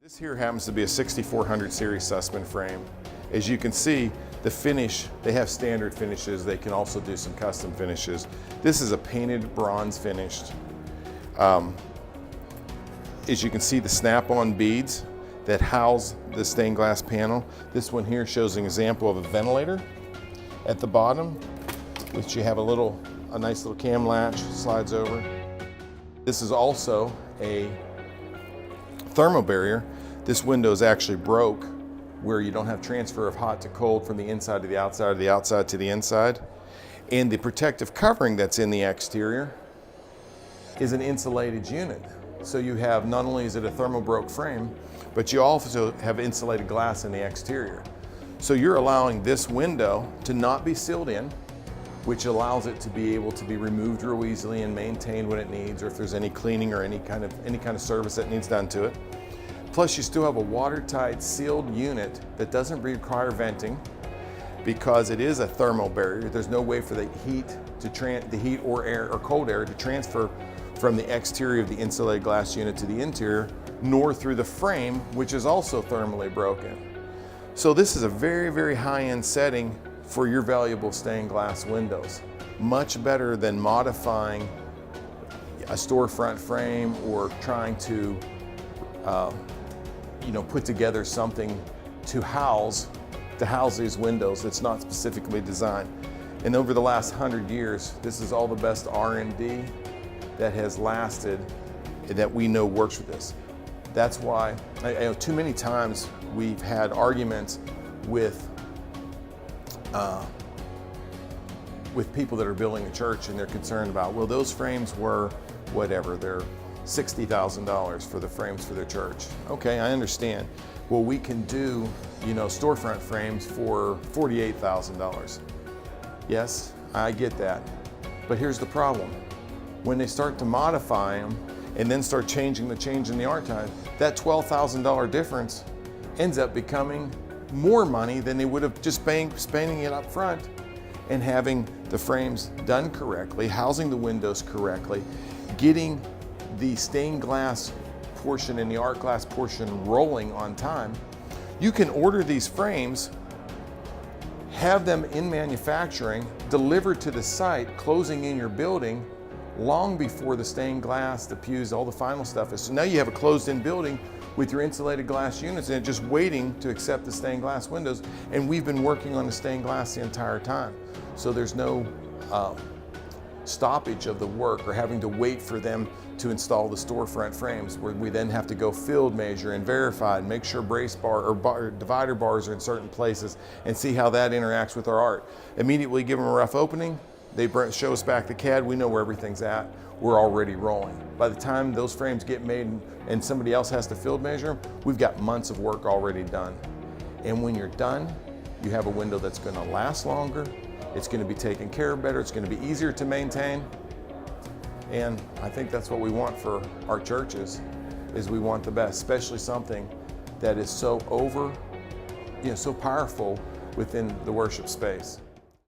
This here happens to be a 6400 series Sussman frame. As you can see, the finish, they have standard finishes. They can also do some custom finishes. This is a painted bronze finished. As you can see, the snap-on beads that house the stained glass panel. This one here shows an example of a ventilator at the bottom, which you have a nice little cam latch, slides over. This is also a thermal barrier. This window is actually broke where you don't have transfer of hot to cold from the inside to the outside or the outside to the inside. And the protective covering that's in the exterior is an insulated unit. So you have, not only is it a thermal broke frame, but you also have insulated glass in the exterior. So you're allowing this window to not be sealed in, which allows it to be able to be removed real easily and maintained when it needs, or if there's any cleaning or any kind of service that needs done to it. Plus, you still have a watertight sealed unit that doesn't require venting because it is a thermal barrier. There's no way for the heat or air or cold air to transfer from the exterior of the insulated glass unit to the interior, nor through the frame, which is also thermally broken. So this is a very, very high-end setting for your valuable stained glass windows. Much better than modifying a storefront frame or trying to put together something to house these windows that's not specifically designed. And over the last 100 years, this is all the best R&D that has lasted that we know works with this. That's why I know too many times we've had arguments with people that are building a church, and they're concerned about, well, those frames were whatever, they're $60,000 for the frames for their church. Okay, I understand. Well, we can do, storefront frames for $48,000. Yes, I get that. But here's the problem. When they start to modify them and then start changing the art time, that $12,000 difference ends up becoming more money than they would have just spending it up front and having the frames done correctly, housing the windows correctly, getting the stained glass portion and the art glass portion rolling on time. You can order these frames, have them in manufacturing, delivered to the site, closing in your building long before the stained glass, the pews, all the final stuff is. So now you have a closed-in building with your insulated glass units and just waiting to accept the stained glass windows. And we've been working on the stained glass the entire time. So there's no stoppage of the work or having to wait for them to install the storefront frames, where we then have to go field measure and verify and make sure brace bar or divider bars are in certain places and see how that interacts with our art. Immediately give them a rough opening, they show us back the CAD, we know where everything's at, we're already rolling. By the time those frames get made and somebody else has to field measure them, we've got months of work already done. And when you're done, you have a window that's going to last longer, it's going to be taken care of better, it's going to be easier to maintain. And I think that's what we want for our churches, is we want the best, especially something that is so so powerful within the worship space.